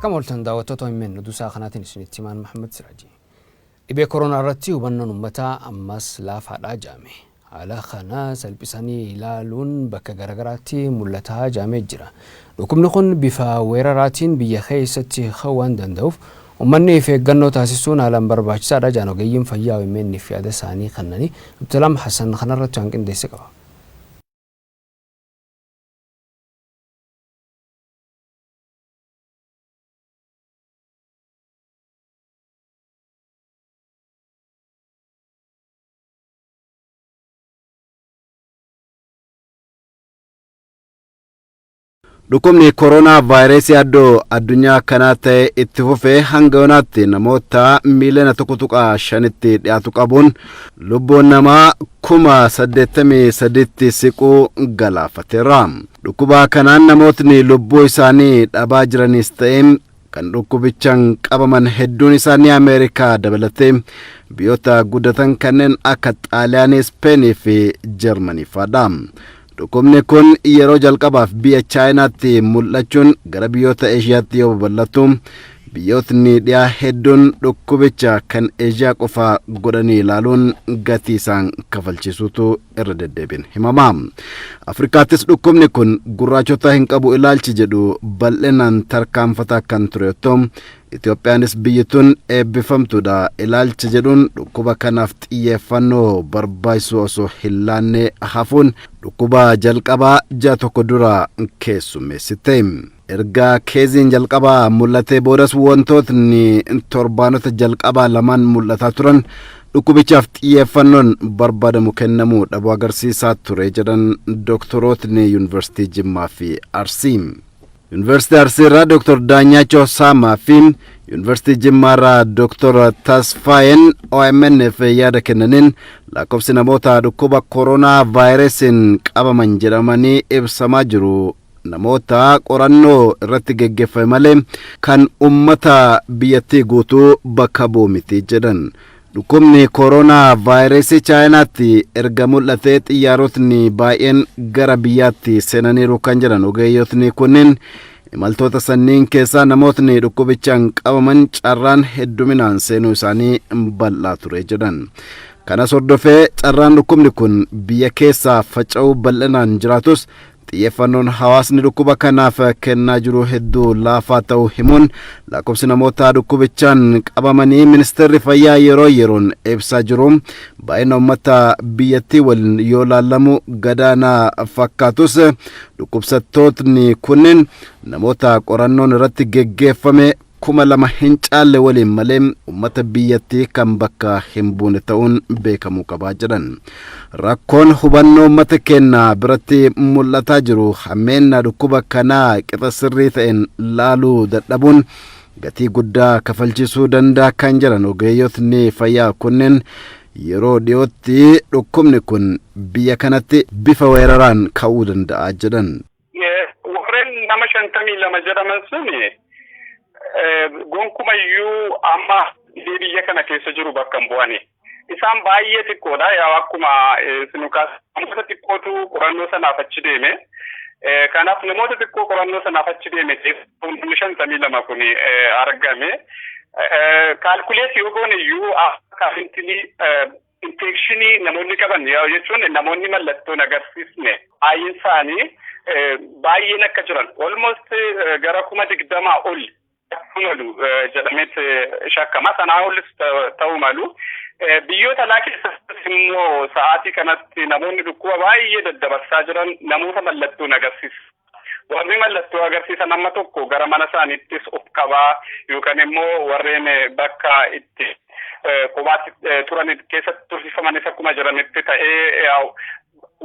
Akkam oltan daawwattoota himmennu dusaa kanaatiin isinitti himaan Muhammad Siraajii. Dhibee koronaa irratti hubannoon uummataa ammas laafaadhaa jaame. Haala kana salphisanii ilaaluun bakka garagaraatti mul'ataa jaamee jira. Dhukkubni kun bifa weeraraatiin biyya keessatti waan danda'uuf uummanni of eeggannoo taasisuun haalaan barbaachisaadha jedhan ogeeyyiin fayyaa himmenni fi yaada isaanii kennanii Abdulaam Hassan kanarratti waan qindeesse qaba. Dhukkubni koronaa vaayirasii addunyaa kanaa ta'e itti fufee hanga yonaatti namoota miiliyoona 1.5 dhiyaatu qabuun lubbuun namaa 83,000 siquu galaafateera. Dhukkuba kanaan namootni lubbuu isaanii dhabaa jiranis ta'e kan dhukkubichaan qabaman hedduun isaanii Ameerikaa dabalatee biyyoota guddatan kanneen akka Xaaliyaanii, Ispeenii fi Jarmanii fa'aadha. Dhukkubni kun yeroo jalqabaaf biyya Chaayinaatti mul'achuun gara biyyoota Eeshiyaatti yoo babal'atu biyyootni dhiyaa hedduun dhukkubicha kan Eeshiyaa qofa godhanii ilaaluun gatii isaan kafalchiisutu irra deddeebiin himama. Afrikaattis dhukkubni kun gurraachota hin qabu ilaalchi jedhu bal'inaan tarkaanfataa kan ture yoo ta'u Itoophiyaanis biyyattuun eebbifamtuudha ilaalcha jedhuun dhukkuba kanaaf xiyyeeffannoo barbaachisu osoo hin laanne hafuun dhukkuba jalqabaa ji'a tokko dura keessummeessite. Erga keeziin jalqabaa mul'atee boodas wantootni torbaanota jalqabaa lamaan mul'ataa turan dhukkubichaaf xiyyeeffannoon barbaadamu kennamuu dhabuu agarsiisaa ture jedhan doktorootni Yuunivarsiitii Jimmaa fi Arsii. Yuunivarsiitii Arsiirraa Dr. Daanyachoo Saamaa fi Yuunivarsiitii Jimmaarraa Dr. Tasfaayen OMN'f yaada kennaniin lakkoofsi namoota dhukkuba koronaa vaayirasiin qabaman jedhamanii ibsamaa jiru namoota qorannoo irratti geggeeffame malee kan ummata biyyattii guutuu bakka bu'u miti jedhan. Dhukkubni koronaa vaayirasii Chaayinaatti erga mul'atee xiyyaarotni baay'een gara biyyaatti seenaniiru kan jedhan ogeeyyootni kunneen imaltoota sanniin keessaa namootni dhukkubichaan qabaman carraan hedduminaan seenuu isaanii bal'aa ture jedhan. Kanas hordofee carraan dhukkubni kun biyya keessaa faca'uu bal'inaan jiraatus xiyyeeffannoon hawaasni dhukkuba kanaaf kennaa jiru hedduu laafaa ta'uu himuun lakkoofsi namoota dhukkubichaan qabamanii ministeerri fayyaa yeroo yeroon ibsaa jiru baay'ina uummata biyyattii waliin yoo laalamu gadaanaa fakkaatus dhukkubsattootni kunneen namoota qorannoon irratti geggeeffame 2,000 hin caalle waliin malee uummata biyyattii kan bakka hin buune ta'uun beekamuu qabaa jedhan. Rakkoon hubannoo uummata keenyaa biratti mul'ataa jiru hammeenna dhukkuba kanaa qixa sirrii ta'een laaluu dadhabuun gatii guddaa kafalchiisuu danda'a kan jedhan ogeeyyootni fayyaa kunneen yeroo dhiyootti dhukkubni kun biyya kanatti bifa weeraraan ka'uu danda'a jedhan. Warreen nama 52 jedhaman suni gonkumayyuu amma biyya kana keessa jiru bakka hin bu'ani. Isaan baay'ee xiqqoodha. Yaa akkuma sinukaas namoota xiqqootu qorannoo sanaaf achi deeme. Kanaaf namoota xiqqoo qorannoo sanaaf achi deeme 52 kun argame. Kaalkuleetii yoo goone iyyuu akka infekshinii namoonni qaban jechuun namoonni mallattoon agarsiisne baay'een isaanii baay'een akka jiran almost gara 20,000 ol malu jedhameet shakkama. Sanaa olis ta'uu malu. Biyyoota alaa keessatti immoo sa'aatii kanatti namoonni dhukkuba baay'ee daddabarsaa jiran namoota mallattoon agarsiisu. Warri mallattoo agarsiisan amma tokko gara mana isaaniittis of qabaa yookaan immoo warreen bakka itti qubaatti turan keessatti tursiifamanis akkuma jiranitti ta'ee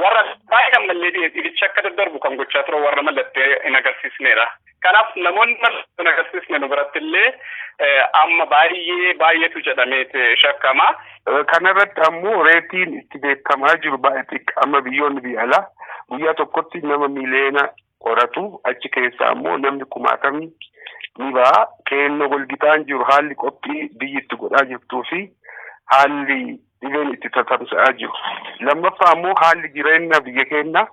warra baay'ee ammallee dhibicha akka daddarbu kan gochaa ture warra mallattoo hin agarsiisnedha. Kanaaf namoonni mallattoo hin agarsiisne nu biratti illee amma baay'eetu jedhameet shakkama. Kanarratti ammoo reetiin itti beekamaa jiru baay'ee xiqqaa biyyoonni biyya alaa guyyaa tokkotti nama miliyoona qoratu achi keessa ammoo namni 10,000 ni ba'a. Keennoo golgitaan jiru haalli qophii biyyi itti godhaa jirtuu fi haalli dhibeen itti tatamsa'aa jiru. Lammaffaa ammoo haalli jireenya biyya keenya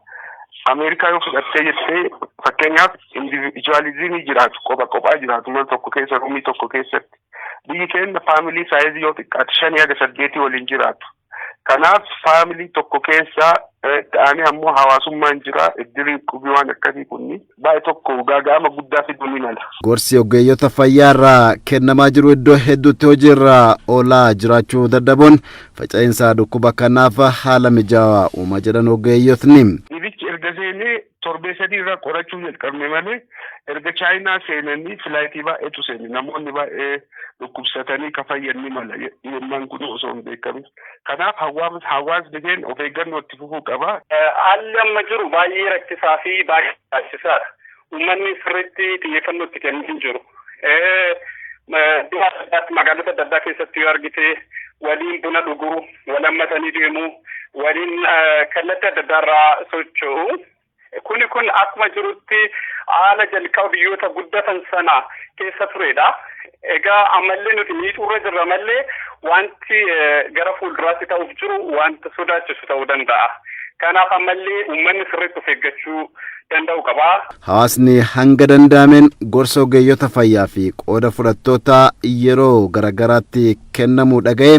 Ameerikaa yoo fudhattee jettee fakkeenyaaf individualizimii jiraatu kophaa jiraatu mana tokko keessa ruumii tokko keessatti biyyi keenya faamilii saayizii yoo xiqqaate 5 haga 8 waliin jiraatu. Kanaaf faamilii tokko keessa ta'anii ammoo hawaasummaan jira iddirii qubii waan akkasii kunni baay'ee tokko gaaga'ama guddaa fiduu ni mala. Gorsi ogeeyyota fayyaa irraa kennamaa jiru iddoo hedduutti hojiirra oolaa jiraachuu dadhabuun faca'insa dhukkuba kanaaf haala mijaawaa uuma jedhan ogeeyyotni. Dhibichi erga seenee torbee 3 irraa qorachuu jalqabne malee erga chaayinaa seenanii filaayitii baay'eetu seene namoonni baay'ee dhukkubsatanii ka fayyanni mala yemmaan kun osoo hin beekamin. Kanaaf hawaasni keenya of eeggannoo itti fufuu qaba. Haalli amma jiru baay'ee rakkisaa fi baay'ee barbaachisaadha. Uummanni sirriitti xiyyeeffannoo itti kennuu hin jiru. Magaalota adda addaa keessatti yoo argite waliin buna dhuguu, wal hammatanii deemuu, waliin kallattii adda addaarraa socho'u. Kun akkuma jirutti haala jalqaba biyyoota guddatan sana keessa turedha. Egaa ammallee nuti miidhuurra jirra malee wanti gara fuulduraatti ta'uuf jiru wanta sodaachisu ta'uu danda'a. Kanaaf ammallee uummanni sirriitti of eeggachuu danda'u qaba. Hawaasni hanga danda'ameen gorsa ogeeyyota fayyaa fi qooda fudhattoota yeroo garagaraatti kennamuu dhaga'e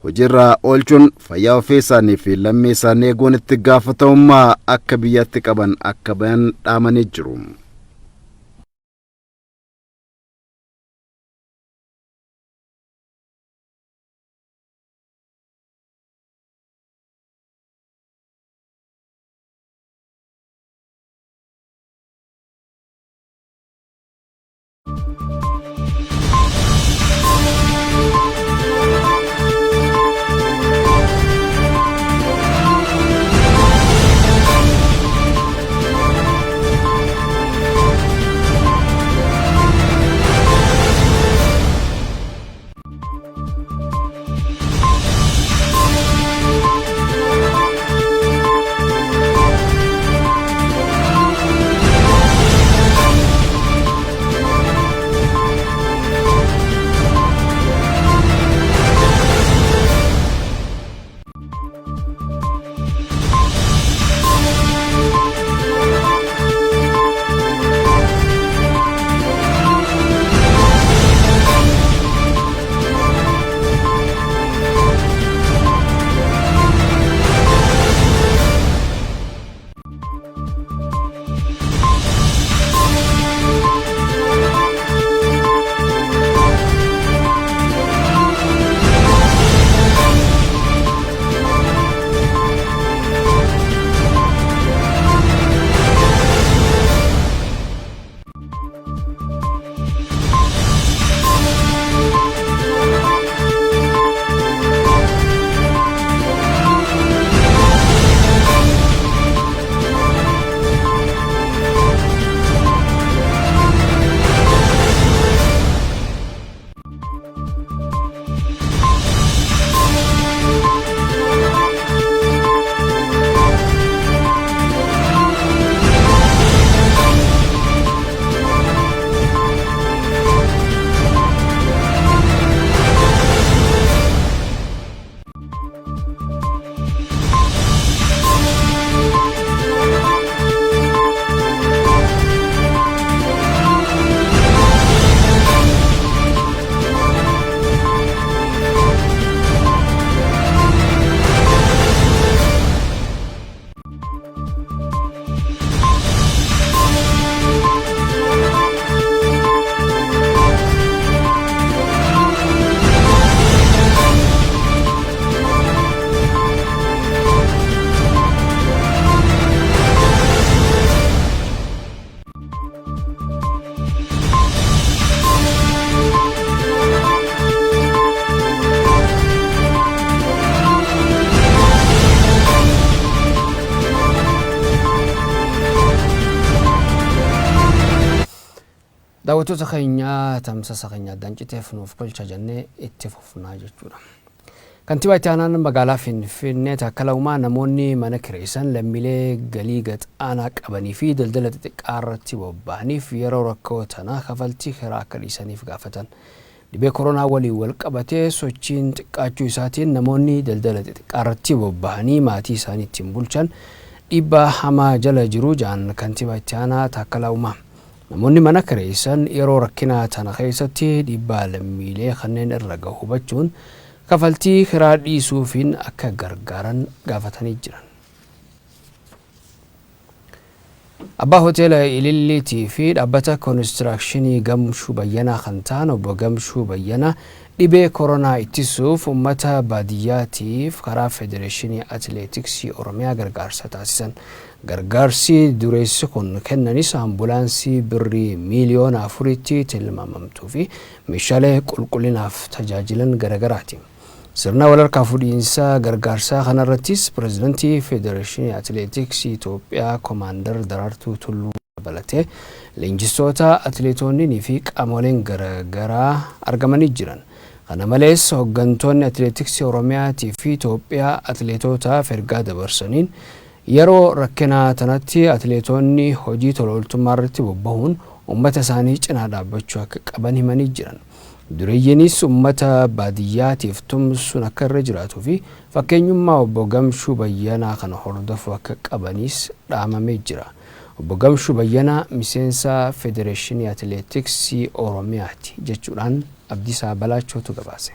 hojiirra oolchuun fayyaa ofii isaanii fi lammii isaanii eeguun itti gaafatamummaa akka biyyatti qaban akka bayan dhaamanii jiru. daawwattoota keenya tamsaasa keenya addaan citeef nuuf kolcha jennee itti fufnaa jechuudha. Kantiibaa itti aanaan magaalaa Finfinnee Taakkalaa namoonni mana kireessan lammiilee galii gad-aanaa qabanii fi daldala xixiqqaa irratti bobba'aniif yeroo rakkoo tanaa kafaltii karaa akka dhiisaniif gaafatan. Dhibee koronaa waliin wal qabatee sochiin xiqqaachuu isaatiin namoonni daldala xixiqqaa irratti bobba'anii maatii isaanii ittiin bulchan dhiibbaa hamaa jala jiru jaan kantiibaa itti aanaa Taakkalaa Uumaa. Namoonni mana kireessan yeroo rakkinaa tana keessatti dhiibbaa lammiilee kanneen irra gahu hubachuun kafaltii kiraa dhiisuufiin akka gargaaran gaafatanii jiran. Abbaa hoteela Ililliitii fi dhaabbata koonistirakshinii Gamshuu Bayyanaa kan ta'an obbo Gamshuu Bayyanaa dhibee koronaa ittisuuf uummata baadiyyaatiif karaa Federeeshinii Atileetiksii Oromiyaa gargaarsa taasisan. Gargaarsi dureessi kun kennanis ambulaansii birrii miliyoona 4tti tilmaamamtuu fi meeshaalee qulqullinaaf tajaajilan garagaraati. Sirna walharkaa fuudhiinsa gargaarsaa kanarrattis pirezidantii Federeeshinii Atileetiksii Itoophiyaa Koomaandar Daraartuu Tulluu dabalatee leenjistoota atileetonnii fi qaamoleen garagaraa argamanii jiran. Kana malees hooggantoonni atileetiksii Oromiyaatii fi Itoophiyaa atileetotaaf ergaa dabarsaniin yeroo rakkinaa tanatti atileetonni hojii tola ooltummaa irratti bobbahuun uummata isaanii cinaa dhaabbachuu akka qaban himanii jiran. Dureeyyiinis uummata baadiyyaatiif tumsuun akka irra jiraatuu fi fakkeenyummaa obbo Gamshuu Bayyanaa kana hordofuu akka qabanis dhaamamee jira. Obbo Gamshuu Bayyanaa miseensa Federeeshinii Atileetiksii Oromiyaati jechuudhaan Abdiisaa Balaachotu gabaase.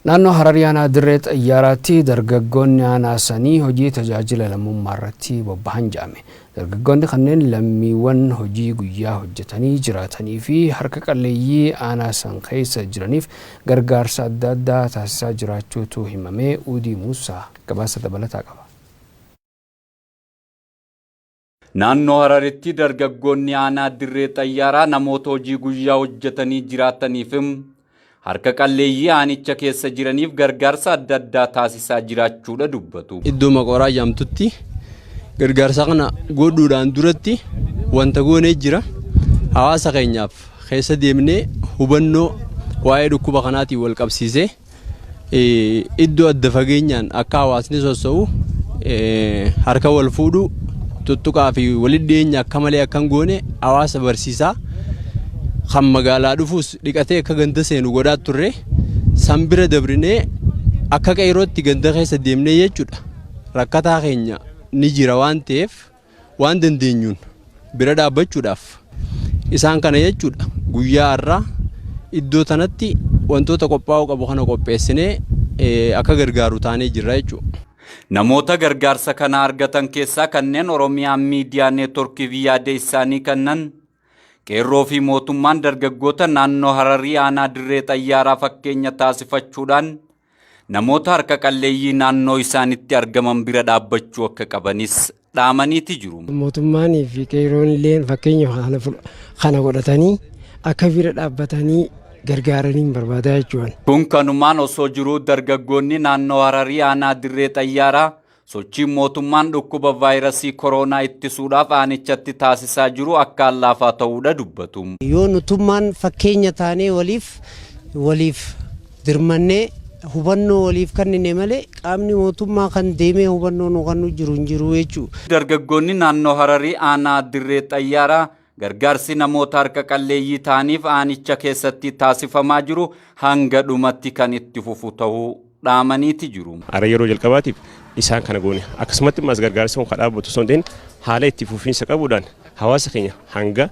Naannoo Hararii dirree xayyaaraatti dargaggoonni aanaasanii hojii tajaajila lammummaa irratti bobbahan jaame. Dargaggoonni kanneen lammiiwwan hojii guyyaa hojjetanii jiraatanii fi harka qalleeyyii aanaasan keessa jiraniif gargaarsa adda addaa taasisaa jiraachuutu himamee Uudii Muusaa gabaasa dabalataa qaba. Naannoo Hararitti dargaggoonni aanaa dirree xayyaaraa namoota hojii guyyaa hojjetanii jiraataniif harka qalleeyyii aanicha keessa jiraniif gargaarsa adda addaa taasisaa jiraachuudha dubbatu. Iddoo maqoraa jaamtutti gargaarsa kana godhuudhaan duratti wanta goonee jira. Hawaasa keenyaaf keessa deemnee hubannoo waa'ee dhukkuba kanaatiin wal qabsiisee iddoo adda fageenyaan akka hawaasni sossa'u harka wal fuudhu tuttuqaa fi walitti dhiyeenya akka malee akkan goone hawaasa barsiisaa kan magaalaa dhufuus dhiqatee akka ganda seenu godhaa turre san bira dabrinee akka qeyrootti ganda keessa deemnee jechuudha. Rakkataa keenya ni jira waan ta'eef waan dandeenyuun bira dhaabbachuudhaaf isaan kana jechuudha. Guyyaa irraa iddoo tanatti wantoota qophaa'uu qabu kana qopheessinee akka gargaaru taanee jirra jechuudha. Namoota gargaarsa kana argatan keessaa kanneen Oromiyaa Miidiyaa Neetworkiif yaada isaanii kennan qeerroo fi mootummaan dargaggoota naannoo Hararii aanaa dirree xayyaaraa fakkeenya taasifachuudhaan namoota harka qalleeyyii naannoo isaanitti argaman bira dhaabbachuu akka qabanis dhaamaniiti jiru. Mootummaan fi qeerroon illee fakkeenya kana godhatanii akka bira dhaabbatanii gargaaraniin barbaadaa jechuudha. Kun kanumaan osoo jiruu dargaggoonni naannoo Hararii aanaa dirree xayyaaraa sochii mootummaan dhukkuba vaayirasii koronaa ittisuudhaaf aanichatti taasisaa jiru akka laafaa ta'uudha dubbatu. Yoo nutummaan fakkeenya taanee waliif dirmannee hubannoo waliif kennine malee qaamni mootummaa kan deemee hubannoo nu kennu jiru hin jiru jechuudha. Dargaggoonni naannoo Hararii aanaa dirree xayyaaraa gargaarsi namoota harka qalleeyyii ta'aniif aanicha keessatti taasifamaa jiru hanga dhumatti kan itti fufu ta'uu dhaamaniiti jiru. Ara yeroo jalqabaatiif isaan kana goone akkasumatti mas gargaarsi kun dhaabbatu osoo hin ta'in haala itti fufiinsa qabuudhaan hawaasa keenya hanga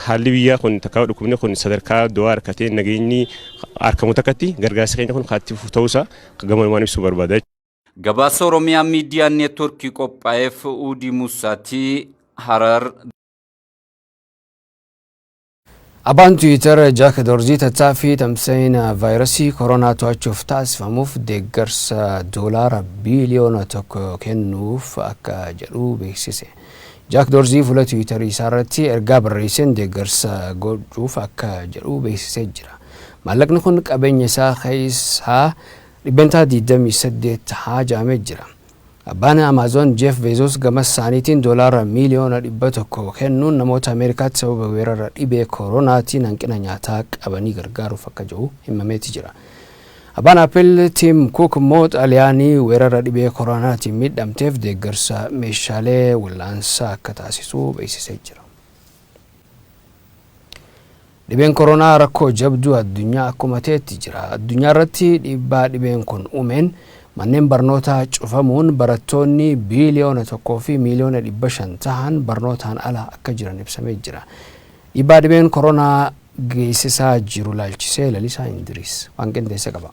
haalli biyyaa kun takkaa dhukkubni kun sadarkaa du'aa harkatee nageenyi argamu takkatti gargaarsi keenya kun itti fufu ta'uusaa gamaan ibsuu barbaada. Gabaasa Oromiyaa Miidiyaa Neetworkii qophaa'eef Uudii Muusaati Harar. Abbaan Tiwiitar Jaak Doorzii tattaaffii tamsa'ina vaayirasii koronaa to'achuuf taasifamuuf deeggarsa doolaara biiliyoona 1 kennuuf akka jedhu beeksise. Jaak Doorzii fuula Tiwiitarii isaarratti ergaa barreesseen deeggarsa godhuuf akka jedhu beeksisee jira. Maallaqni kun qabeenya isaa keessaa dhibbentaa 28 haajamee jira. Abbaan Amazon Jeff Bezos gamas isaaniitiin doolaara miiliyoona 100 kennuun namoota Ameerikaatti sababa weerara dhibee koronaatiin hanqina nyaataa qabanii gargaaruuf akka jiru himameeti jira. Abbaan Apple Tim Cook immoo Xaaliyaanii weerara dhibee koronaatiin miidhamteef deeggarsa meeshaalee wal'aansaa akka taasisu beeksisee jira. Dhibeen koronaa rakkoo jabduu addunyaa akkuma ta'etti jira. Addunyaa irratti dhiibbaa dhibeen kun uumeen Manneen barnootaa cufamuun barattoonni biiliyoona 1 fi miiliyoona 500 ta'an barnootaan ala akka jiran ibsamee jira. Dhiibbaa dhibeen koronaa geessisaa jiru laalchisee Lalisaa Indiriis waan qindeesse qaba.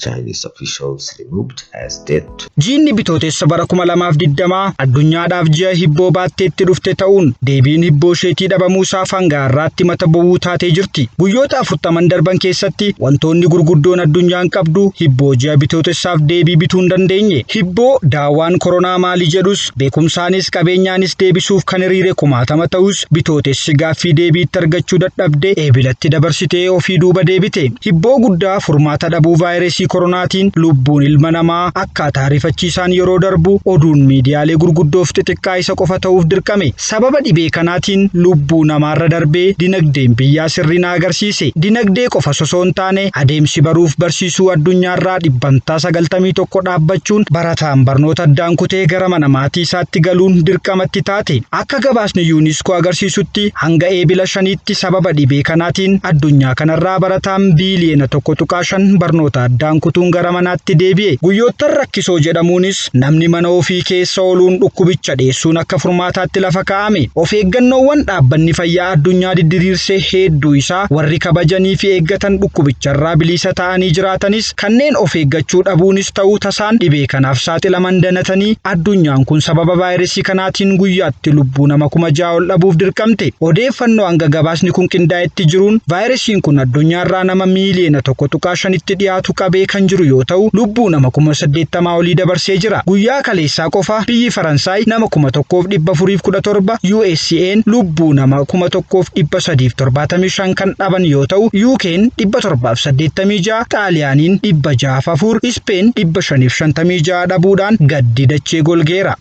Chinese officials removed as death. Jiinni bitootessa bara 2020 addunyaadhaaf ji'a hibboo baatteetti dhufte ta'uun deebiin hibboo isheetii dhabamuu isaa fangaarraatti mata bowwuu taatee jirti. Guyyoota 40 darban keessatti wantoonni gurguddoon addunyaan qabdu hibboo ji'a bitootessaaf deebii bituu hin dandeenye. Hibboo daawaan koronaa maali jedhus beekumsaanis qabeenyaanis deebisuuf kan hiriire 1000 ta'us bitootessi gaaffii deebiitti argachuu dadhabde eebilatti dabarsitee ofii duuba deebite. Hibboo guddaa furmaata dhabuu vaayirasii koronaatiin lubbuun ilma namaa akkaataa rifachiisaan yeroo darbu oduun miidiyaalee gurguddoof xixiqqaa isa qofa ta'uuf dirqame. Sababa dhibee kanaatiin lubbuu namaarra darbee dinagdeen biyyaa sirriina agarsiise. Dinagdee qofa osoo hin taane adeemsi baruuf barsiisuu addunyaarraa 91 dhaabbachuun barataan barnoota addaan kutee gara mana maatii isaatti galuun dirqamatti taate. Akka gabaasni yuuniskoo agarsiisutti hanga eebila 5tti sababa dhibee kanaatiin addunyaa kanarraa barataan biiliyoona 1.5 barnoota addaan kutuun gara manaatti deebi'e. Guyyoottan rakkisoo jedhamuunis namni mana ofii keessa ooluun dhukkubicha dheessuun akka furmaataatti lafa kaa'ame. Of eeggannoowwan dhaabbanni fayyaa addunyaa didiriirsee hedduu isaa warri kabajanii fi eeggatan dhukkubicharraa bilisa ta'anii jiraatanis kanneen of eeggachuu dhabuunis ta'uu tasaan dhibee kanaaf saaxilaman danatanii addunyaan kun sababa vaayirasii kanaatiin guyyaatti lubbuu nama 6,000 ol dhabuuf dirqamte. Odeeffannoo hanga gabaasni kun qindaa'etti jiruun vaayirasiin kun addunyaarraa nama miiliyoona 1.5tti dhiyaatu qabee kan jiru yoo ta'u lubbuu nama 80,000 olii dabarsee jira. Guyyaa kaleessaa qofa biyyi Faransaay nama 1,417, USA'n lubbuu nama 1,375 kan dhaban yoo ta'u UK'n 786, Xaaliyaaniin 604, Ispeen 556 dhabuudhaan gaddi dachee golgeera.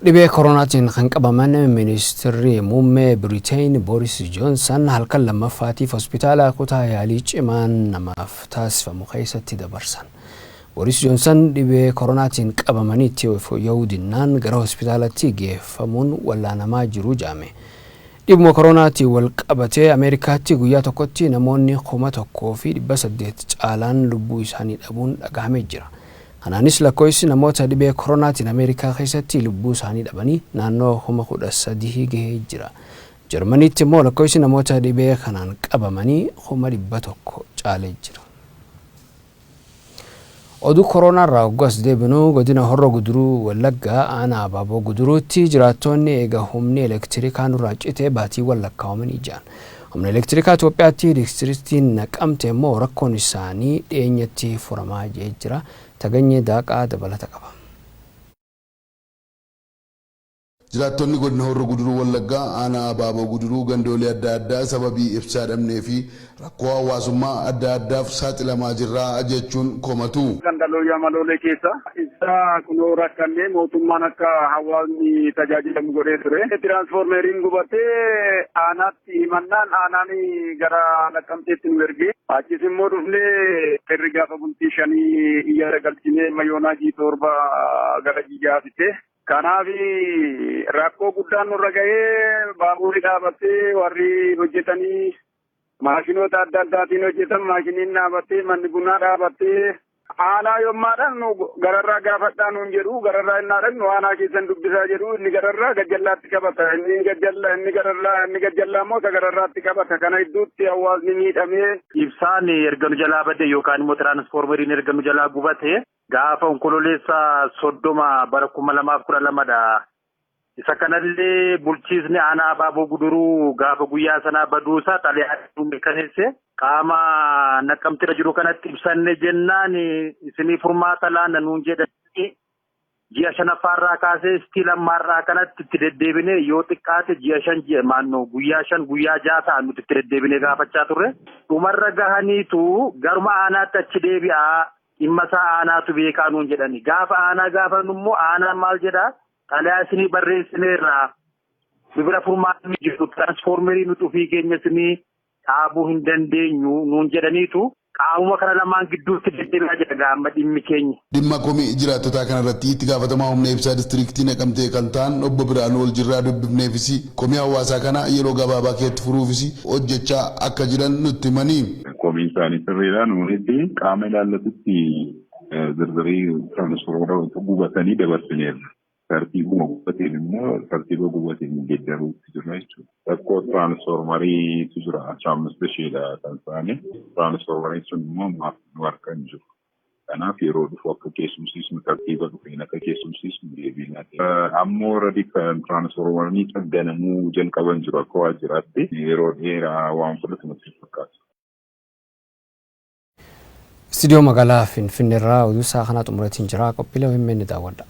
Dhibee koronaatiin kan qabaman ministeerri muummee Biriteen Boris Johnson halkan lammaffaatiif hospitaala kutaa yaalii cimaan namaaf taasifamu keessatti dabarsan. Boris Johnson dhibee koronaatiin qabamaniitti yoo dinnaan gara hospitaalatti geeffamuun wallaanamaa jiru jaame. Dhibuma koronaatiin wal qabatee Ameerikaatti guyyaa tokkotti namoonni 1,800 caalaan lubbuu isaanii dhabuun dhagahamee jira. Kanaanis lakkoofsi namoota dhibee koronaatiin Ameerikaa keessatti lubbuu isaanii dhabanii naannoo 13,000 gahee jira. Jarmaniitti immoo lakkoofsi namoota dhibee kanaan qabamanii 100,000 caalee jira. Oduu koronaarraa hoggas deebinuu godina Horroo Guduruu Wallaggaa aanaa Abaaboo Guduruutti jiraattonni eega humni elektirikaa nurraa citee baatiiwwan lakkaa'amanii jiran. Humna elektirikaa Itoophiyaatti diistiriiktiin Naqamte immoo rakkoon isaanii dhiyeenyatti furamaa jira. Taganyee daaqaa dabalata qaba. Jiraattonni godina Horroo Guduruu Wallaggaa aanaa Abaaboo Guduruu gandoolee adda addaa sababii ibsaa dhabnee fi rakkoo hawaasummaa adda addaaf saaxilamaa jirra jechuun komatu. Gandaloo yamaloolee keessa ibsaa kunoo rakkannee mootummaan akka hawaasni tajaajilamu godhee ture. Tiraansfoormeriin gubatee aanaatti himannaan aanaan gara Naqamteetti nu ergee achis immoo dhufnee firri gaafa bultii 5 iyyaara galchinee mayoonaa G7 gara G6 kanaaf rakkoo guddaan nurra gahee baaburri dhaabattee warri hojjetanii maashinoota adda addaatiin hojjetan maashiniin dhaabattee manni bunaa dhaabattee aanaa yommaadhaan nu gararraa gaafadhaa nuun jedhu gararraa innaadhaan nu aanaa keessan dubbisaa jedhu inni gararraa gajjallaatti qabata inni gajjallaa immoo isa gararraatti qabata kana idduutti hawaasni miidhamee ibsaan erga nu jalaa badde yookaan immoo tiraansfoormeriin erga nu jalaa gubate gaafa onkololeessa 30 bara 2012dha. Isa kanallee bulchiisni aanaa Abaaboo Guduruu gaafa guyyaa sanaa baduusaa xalayyaa mirkaneesse qaama Naqamtira jiru kanatti ibsanne jennaan isinii furmaata laanna nuun jedhanii ji'a 5ffaarraa kaasee istiil ammaarraa kanatti itti deddeebine yoo xiqqaate ji'a 5 maannoo guyyaa 5 guyyaa 6 ta'an nuti itti deddeebine gaafachaa turre dhumarra gahaniitu garuma aanaatti achi deebi'aa dhimma isaa aanaatu beekaa nuun jedhani gaafa aanaa gaafannu immoo aanaan maal jedhaa xalayaa isinii barreessineerraa bibira furmaatni jiru tiraansfoormerii nuti ofii keenya isinii dhaabuu hin dandeenyu nuun jedhaniitu qaamuma kana lamaan gidduutti deddeebi'aa jedha gaamma dhimmi keenya. Dhimma komii jiraattotaa kanarratti itti gaafatamaa humna ibsaa diistiriiktii Naqamtee kan ta'an obbo Biraan ol jirraa dubbifneefis komii hawaasaa kana yeroo gabaabaa keessatti furuufis hojjechaa akka jiran nutti himanii. Komiin isaanii sirriidhaan nuti qaama ilaallatutti zirzirii tiraansfoormarii gubatanii dabarsineerra. Tartiibuma gubateen immoo tartiiba gubateen geeddaruutti jira jechuudha. Rakkoo tiraansfoormariitu jira 15 isheedha kan isaanii. Tiraansfoormariin sun immoo maaf nu harka hin jiru. Kanaaf yeroo dhufu akka keessumsiisnu tartiiba dhufeen akka keessumsiisnu deebiinaati. Ammoo kan tiraansfoormarii xagganamuu jalqaban jiru akka waajjiraatti yeroo dheeraa waan fudhatu natti fakkaata. Studio magaalaa Finfinneerraa oduu isaa kana xumuratiin jira qophiilee OMN daawwadha.